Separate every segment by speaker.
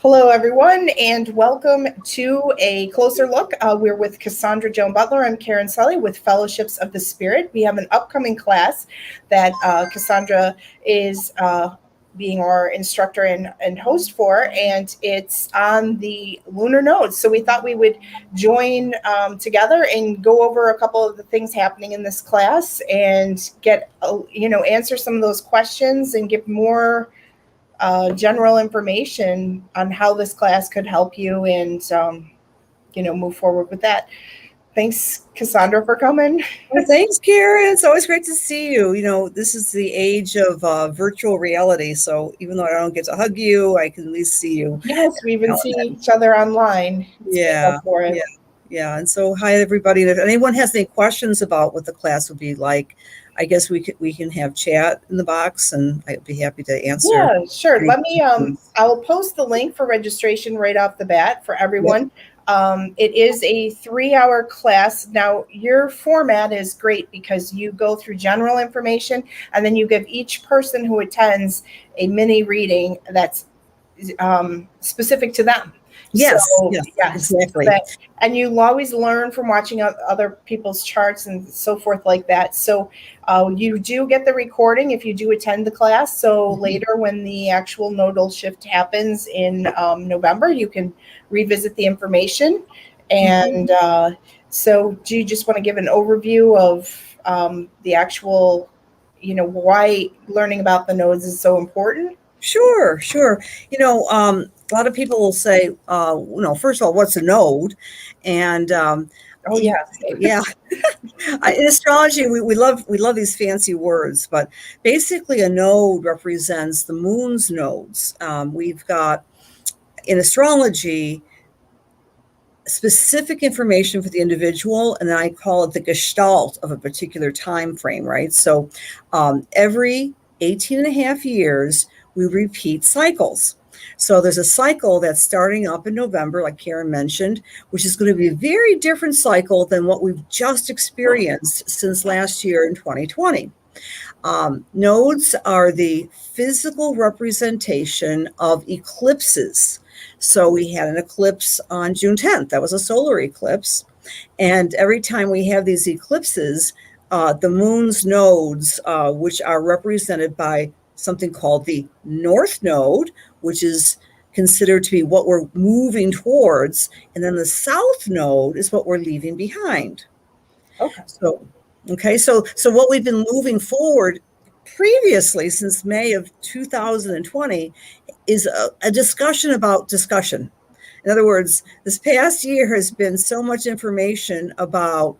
Speaker 1: Hello, everyone, and welcome to a closer look. We're with Cassandra Joan Butler. I'm Karen Sully with Fellowships of the Spirit. We have an upcoming class that Cassandra is being our instructor and host for, and it's on the lunar nodes. So we thought we would join together and go over a couple of the things happening in this class and get, answer some of those questions and give more general information on how this class could help you and, move forward with that. Thanks, Cassandra, for coming.
Speaker 2: Well, thanks, Karen. It's always great to see you. This is the age of virtual reality. So even though I don't get to hug you, I can at least see you.
Speaker 1: Yes, we've been seeing each other online.
Speaker 2: Yeah. And so, hi, everybody. And if anyone has any questions about what the class would be like, I guess we can have chat in the box, and I'd be happy to answer.
Speaker 1: Yeah, sure. Let me. I'll post the link for registration right off the bat for everyone. Yep. It is a 3-hour class. Now, your format is great because you go through general information, and then you give each person who attends a mini reading that's specific to them.
Speaker 2: Yes, exactly.
Speaker 1: And you always learn from watching other people's charts and so forth like that. So you do get the recording if you do attend the class. So later when the actual nodal shift happens in November, you can revisit the information. And so do you just want to give an overview of the actual, why learning about the nodes is so important?
Speaker 2: Sure. A lot of people will say, first of all, what's a node? And in astrology, we love these fancy words, but basically a node represents the moon's nodes. We've got in astrology specific information for the individual, and then I call it the gestalt of a particular time frame, right? So every 18 and a half years, we repeat cycles. So there's a cycle that's starting up in November, like Karen mentioned, which is going to be a very different cycle than what we've just experienced since last year in 2020. Nodes are the physical representation of eclipses. So we had an eclipse on June 10th. That was a solar eclipse. And every time we have these eclipses, the moon's nodes, which are represented by something called the North Node, which is considered to be what we're moving towards. And then the South Node is what we're leaving behind. Okay. So what we've been moving forward previously since May of 2020 is a discussion about discussion. In other words, this past year has been so much information about,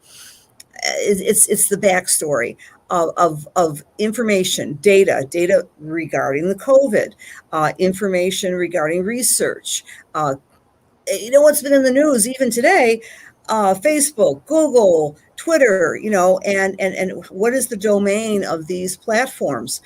Speaker 2: it's the backstory of information, data regarding the COVID, information regarding research. What's been in the news even today, Facebook, Google, Twitter, and what is the domain of these platforms?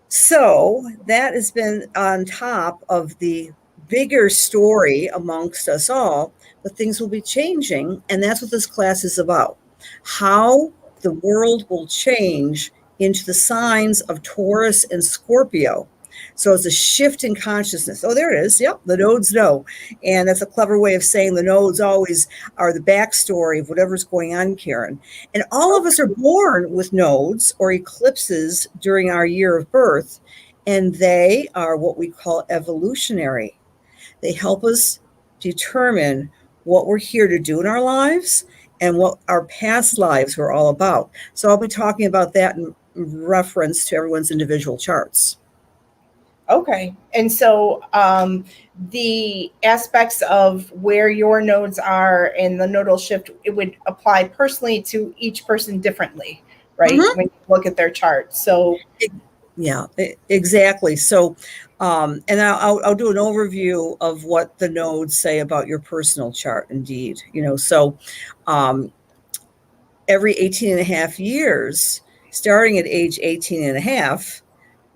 Speaker 2: So that has been on top of the bigger story amongst us all, but things will be changing. And that's what this class is about. How the world will change into the signs of Taurus and Scorpio. So it's a shift in consciousness. Oh, there it is. Yep, the nodes know. And that's a clever way of saying the nodes always are the backstory of whatever's going on, Karen. And all of us are born with nodes or eclipses during our year of birth, and they are what we call evolutionary. They help us determine what we're here to do in our lives and what our past lives were all about. So I'll be talking about that in reference to everyone's individual charts.
Speaker 1: Okay. And so the aspects of where your nodes are in the nodal shift, it would apply personally to each person differently, right? When you look at their chart. So
Speaker 2: yeah, exactly. So, and I'll do an overview of what the nodes say about your personal chart. Indeed, so every 18 and a half years, starting at age 18 and a half,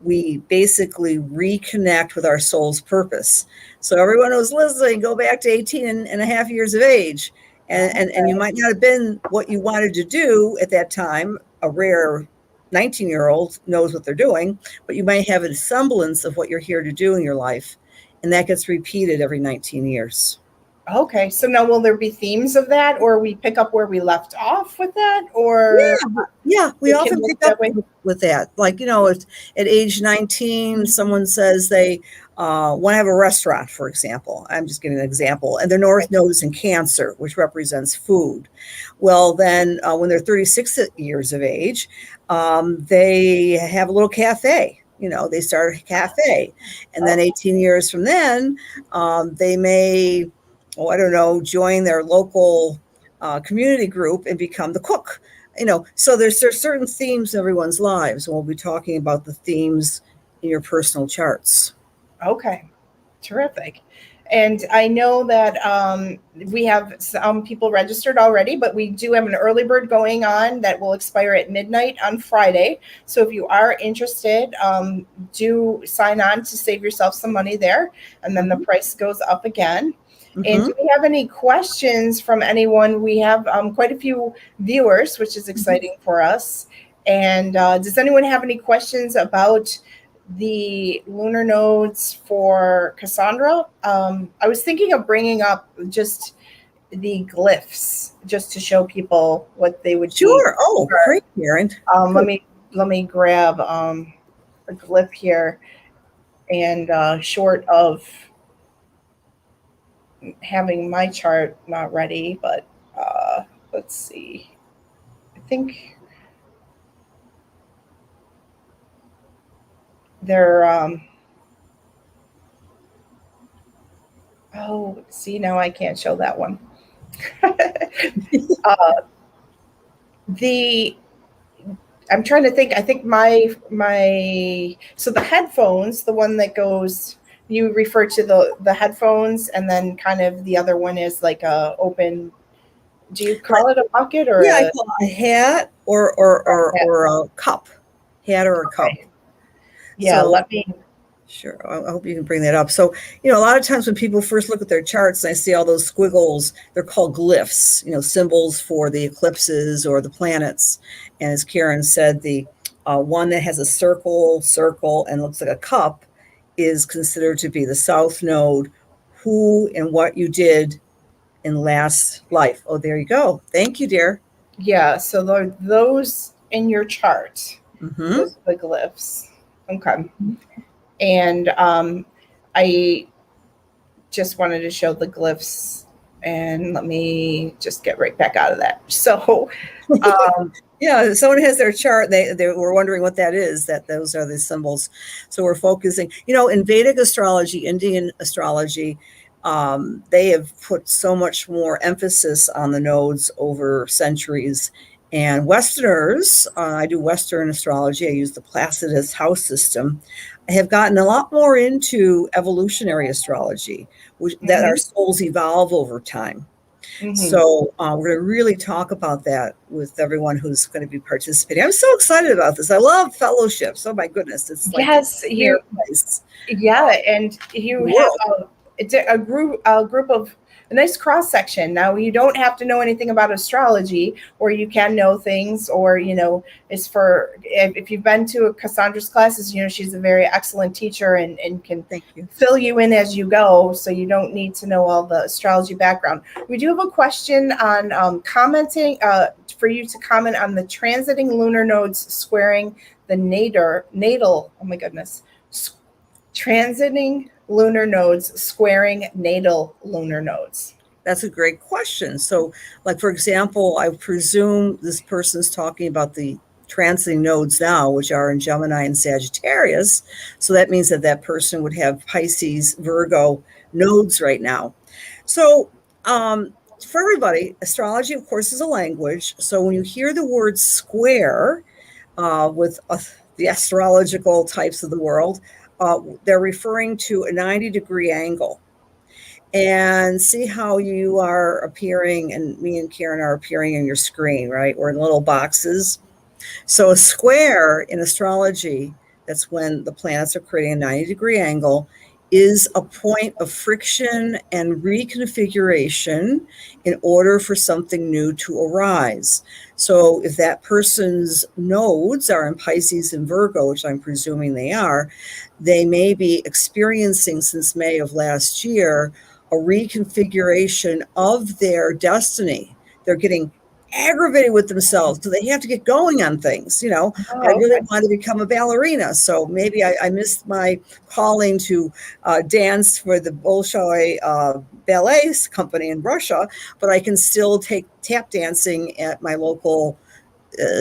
Speaker 2: we basically reconnect with our soul's purpose. So everyone who's listening, go back to 18 and a half years of age. And you might not have been what you wanted to do at that time. A rare 19-year-old knows what they're doing, but you might have a semblance of what you're here to do in your life. and that gets repeated every 19 years.
Speaker 1: Okay, so now will there be themes of that, or we pick up where we left off with that, or
Speaker 2: Yeah, we
Speaker 1: it can
Speaker 2: often
Speaker 1: work
Speaker 2: pick
Speaker 1: that
Speaker 2: up
Speaker 1: way?
Speaker 2: with that. Like, if at age 19, someone says they want to have a restaurant, for example. I'm just giving an example. And their North Node is in Cancer, which represents food. Well, then when they're 36 years of age, they have a little cafe. They start a cafe. And then 18 years from then, they may, I don't know, join their local community group and become the cook. So there's certain themes in everyone's lives, and we'll be talking about the themes in your personal charts.
Speaker 1: Okay, terrific. And I know that we have some people registered already, but we do have an early bird going on that will expire at midnight on Friday. So if you are interested, do sign on to save yourself some money there, and then the price goes up again. And do we have any questions from anyone? We have quite a few viewers, which is exciting for us. And does anyone have any questions about the lunar nodes for Cassandra? I was thinking of bringing up just the glyphs, just to show people what they would
Speaker 2: Sure.
Speaker 1: be.
Speaker 2: Oh, great, Karen.
Speaker 1: Let me grab a glyph here, and short of having my chart not ready, but let's see. I think they're oh, see, now I can't show that one. The I'm trying to think. I think my so the headphones, the one that goes, you refer to the headphones, and then kind of the other one is like a open. Do you call it a bucket or
Speaker 2: I call it a hat or a cup, hat or a cup.
Speaker 1: Yeah,
Speaker 2: so,
Speaker 1: let me.
Speaker 2: Sure. I hope you can bring that up. So, a lot of times when people first look at their charts and I see all those squiggles, they're called glyphs, symbols for the eclipses or the planets. And as Karen said, the one that has a circle, and looks like a cup is considered to be the South Node, who and what you did in last life. Oh, there you go. Thank you, dear.
Speaker 1: Yeah, so those in your chart, those are the glyphs. Okay. And I just wanted to show the glyphs, and let me just get right back out of that. So
Speaker 2: yeah, someone has their chart, they were wondering what that is, that those are the symbols. So we're focusing, in Vedic astrology, Indian astrology, they have put so much more emphasis on the nodes over centuries. And Westerners, I do Western astrology, I use the Placidus house system, I have gotten a lot more into evolutionary astrology, that our souls evolve over time. So we're going to really talk about that with everyone who's going to be participating. I'm so excited about this. I love fellowships. Oh my goodness, it's like
Speaker 1: and you have a group of a nice cross section. Now you don't have to know anything about astrology, or you can know things, or it's for if you've been to Cassandra's classes, she's a very excellent teacher and can fill you in as you go, so you don't need to know all the astrology background. We do have a question on commenting for you to comment on the transiting lunar nodes squaring the natal. Oh my goodness. Transiting lunar nodes squaring natal lunar nodes.
Speaker 2: That's a great question. So, like, for example, I presume this person's talking about the transiting nodes now, which are in Gemini and Sagittarius. So that means that person would have Pisces, Virgo nodes right now. So for everybody, astrology, of course, is a language. So when you hear the word square with the astrological types of the world, they're referring to a 90-degree angle. And see how you are appearing, and me and Karen are appearing in your screen, right? We're in little boxes. So a square in astrology, that's when the planets are creating a 90-degree angle, is a point of friction and reconfiguration in order for something new to arise. So if that person's nodes are in Pisces and Virgo, which I'm presuming they are, they may be experiencing since May of last year a reconfiguration of their destiny. They're getting aggravated with themselves, so they have to get going on things. I really want to become a ballerina, so maybe I missed my calling to dance for the Bolshoi ballet company in Russia, but I can still take tap dancing at my local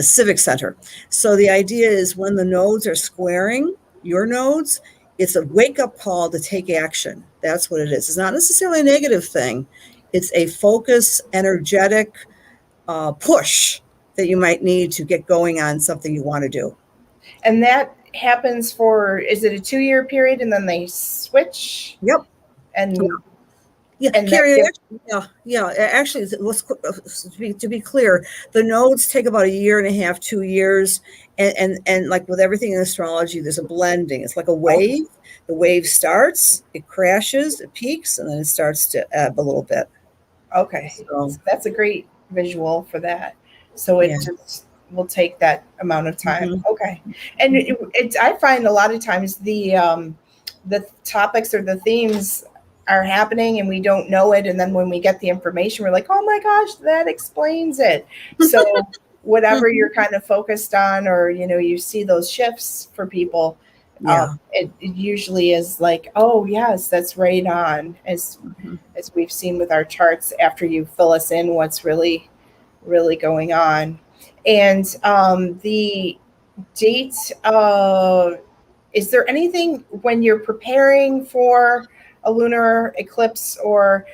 Speaker 2: civic center. So the idea is when the nodes are squaring your nodes, it's a wake-up call to take action. That's what it is. It's not necessarily a negative thing. It's a focus, energetic push that you might need to get going on something you want to do.
Speaker 1: And that happens is it a 2-year period and then they switch?
Speaker 2: Yep.
Speaker 1: And
Speaker 2: Carrie, actually, to be clear, the nodes take about 1.5 to 2 years. And like with everything in astrology, there's a blending. It's like a wave. The wave starts, it crashes, it peaks, and then it starts to ebb a little bit.
Speaker 1: Okay. So that's a great visual for that. So it just will take that amount of time. Mm-hmm. Okay. And I find a lot of times the topics or the themes are happening and we don't know it. And then when we get the information, we're like, oh my gosh, that explains it. So whatever you're kind of focused on, or, you see those shifts for people, it usually is like, oh yes, that's right on, as we've seen with our charts after you fill us in what's really, really going on. And the date, is there anything when you're preparing for a lunar eclipse, or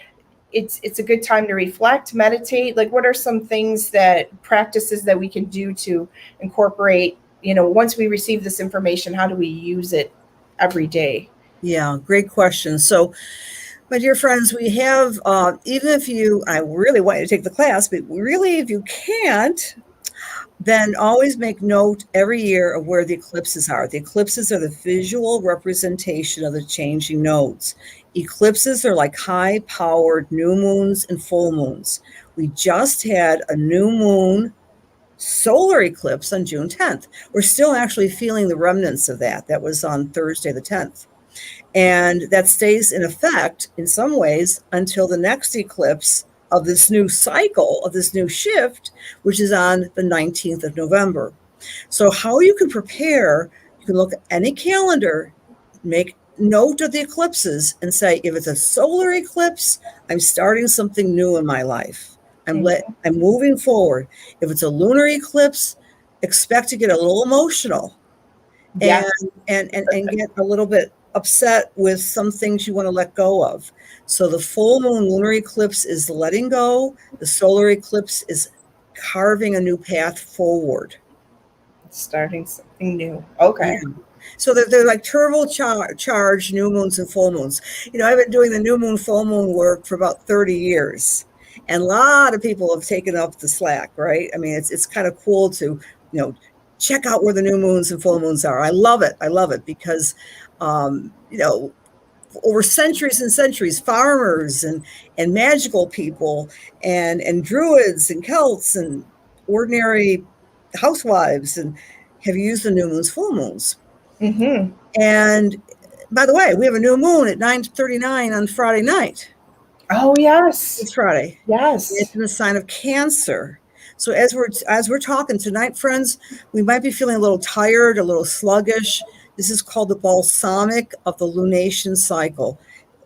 Speaker 1: it's a good time to reflect, meditate? Like, what are some practices that we can do to incorporate, once we receive this information, how do we use it every day?
Speaker 2: Yeah, great question. So, my dear friends, we have, even if I really want you to take the class, but really, if you can't, then always make note every year of where the eclipses are. The eclipses are the visual representation of the changing nodes. Eclipses are like high-powered new moons and full moons. We just had a new moon solar eclipse on June 10th. We're still actually feeling the remnants of that. That was on Thursday the 10th. And that stays in effect in some ways until the next eclipse of this new cycle, of this new shift, which is on the 19th of November. So how you can prepare, you can look at any calendar, make note of the eclipses and say, if it's a solar eclipse, I'm starting something new in my life. I'm moving forward. If it's a lunar eclipse, expect to get a little emotional and get a little bit upset with some things you want to let go of. So the full moon lunar eclipse is letting go. The solar eclipse is carving a new path forward.
Speaker 1: Starting something new. Okay.
Speaker 2: Yeah. So they're like turbocharged new moons and full moons. I've been doing the new moon, full moon work for about 30 years. And a lot of people have taken up the slack, right? I mean, it's kind of cool to, check out where the new moons and full moons are. I love it because, over centuries and centuries, farmers and magical people and druids and Celts and ordinary housewives and have used the new moons, full moons.
Speaker 1: Mm-hmm.
Speaker 2: And by the way, we have a new moon at 9:39 on Friday night.
Speaker 1: Oh yes,
Speaker 2: it's Friday.
Speaker 1: Yes,
Speaker 2: it's in the sign of Cancer. So as we're talking tonight, friends, we might be feeling a little tired, a little sluggish. This is called the balsamic of the lunation cycle.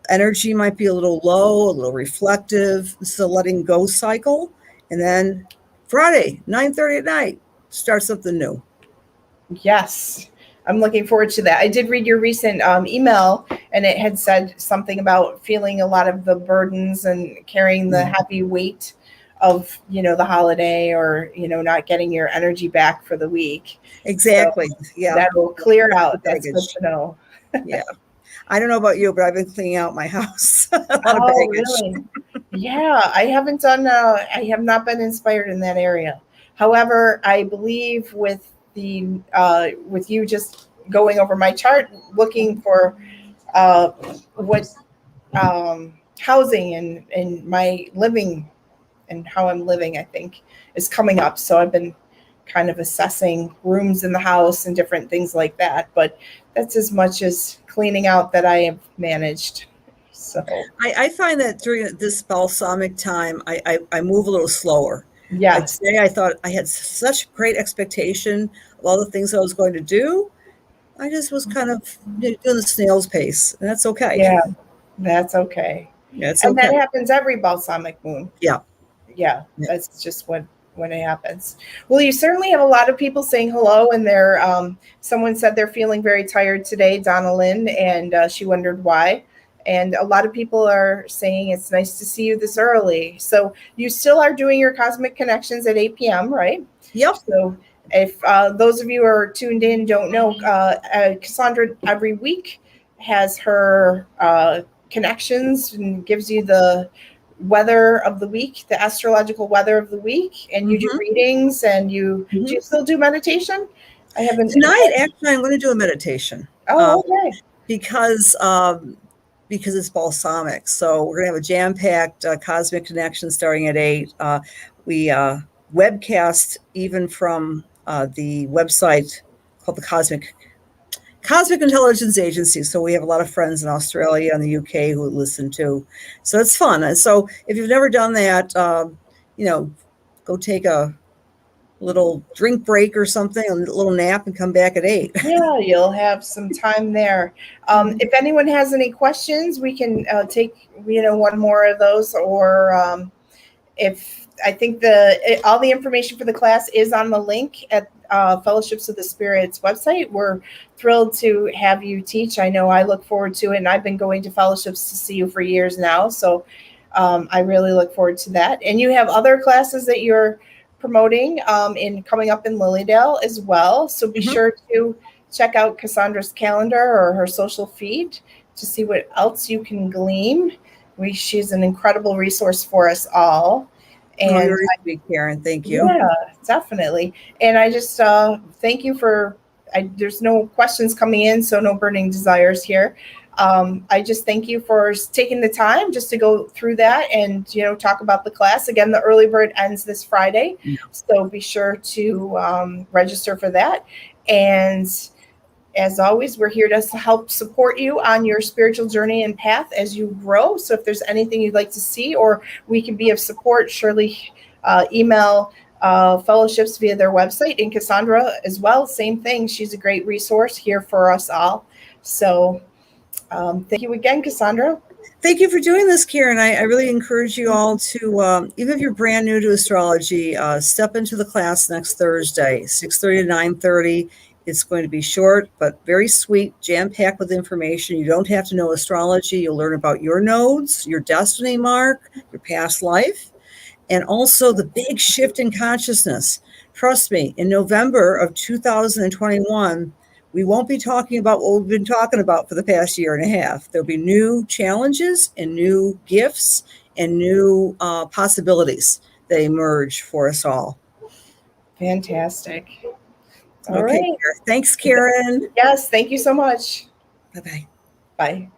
Speaker 2: Energy might be a little low, a little reflective. This is a letting go cycle. And then Friday, 9:30 at night, start something new.
Speaker 1: Yes. I'm looking forward to that. I did read your recent email, and it had said something about feeling a lot of the burdens and carrying the heavy weight of, the holiday, or, not getting your energy back for the week.
Speaker 2: Exactly.
Speaker 1: So that will clear out. That's good to know.
Speaker 2: Yeah. I don't know about you, but I've been cleaning out my house. A lot of baggage.
Speaker 1: Really? Yeah, I haven't done, I have not been inspired in that area. However, I believe with you just going over my chart, looking for what housing and my living and how I'm living, I think, is coming up. So I've been kind of assessing rooms in the house and different things like that. But that's as much as cleaning out that I have managed. So
Speaker 2: I find that during this balsamic time, I move a little slower. Like
Speaker 1: yes,
Speaker 2: today, I thought I had such great expectation of all the things I was going to do. I just was kind of doing the snail's pace, and that's okay.
Speaker 1: yeah, that's okay.
Speaker 2: Yeah, it's
Speaker 1: And
Speaker 2: okay.
Speaker 1: that happens every balsamic moon.
Speaker 2: Yeah.
Speaker 1: Yeah,
Speaker 2: Yeah.
Speaker 1: that's just when it happens. Well, you certainly have a lot of people saying hello, and they're someone said they're feeling very tired today, Donna Lynn, and she wondered why. And a lot of people are saying it's nice to see you this early. So you still are doing your cosmic connections at 8 p.m., right?
Speaker 2: Yep.
Speaker 1: So if those of you who are tuned in don't know, Cassandra every week has her connections and gives you the weather of the week, the astrological weather of the week, and you do readings and do you still do meditation? I haven't.
Speaker 2: Tonight, actually, I'm going to do a meditation.
Speaker 1: Oh, okay.
Speaker 2: Because it's balsamic. So we're going to have a jam-packed cosmic connection starting at 8. We webcast even from the website called the Cosmic Intelligence Agency. So we have a lot of friends in Australia and the UK who listen to. So it's fun. And so if you've never done that, go take a little drink break or something, a little nap, and come back at 8.
Speaker 1: Yeah, you'll have some time there. If anyone has any questions, we can take one more of those, or if I think all the information for the class is on the link at Fellowships of the Spirit's website. We're thrilled to have you teach. I know I look forward to it, and I've been going to fellowships to see you for years now, so I really look forward to that. And you have other classes that you're promoting in coming up in Lilydale as well, so be sure to check out Cassandra's calendar or her social feed to see what else you can glean. She's an incredible resource for us all. And
Speaker 2: you're sweet, Karen. Thank you.
Speaker 1: Yeah, definitely. And I just thank you for. There's no questions coming in, so no burning desires here. I just thank you for taking the time just to go through that and talk about the class. Again, the early bird ends this Friday, so be sure to register for that. And as always, we're here to help support you on your spiritual journey and path as you grow. So if there's anything you'd like to see or we can be of support, surely email fellowships via their website. And Cassandra as well, same thing. She's a great resource here for us all. So thank you again, Cassandra.
Speaker 2: Thank you for doing this, Karen. I really encourage you all to, even if you're brand new to astrology, step into the class next Thursday, 6:30 to 9:30. It's going to be short, but very sweet, jam-packed with information. You don't have to know astrology. You'll learn about your nodes, your destiny mark, your past life, and also the big shift in consciousness. Trust me, in November of 2021, we won't be talking about what we've been talking about for the past year and a half. There'll be new challenges and new gifts and new possibilities that emerge for us all.
Speaker 1: Fantastic. All
Speaker 2: Okay,
Speaker 1: right.
Speaker 2: Thanks, Karen.
Speaker 1: Yes, thank you so much.
Speaker 2: Bye-bye.
Speaker 1: Bye.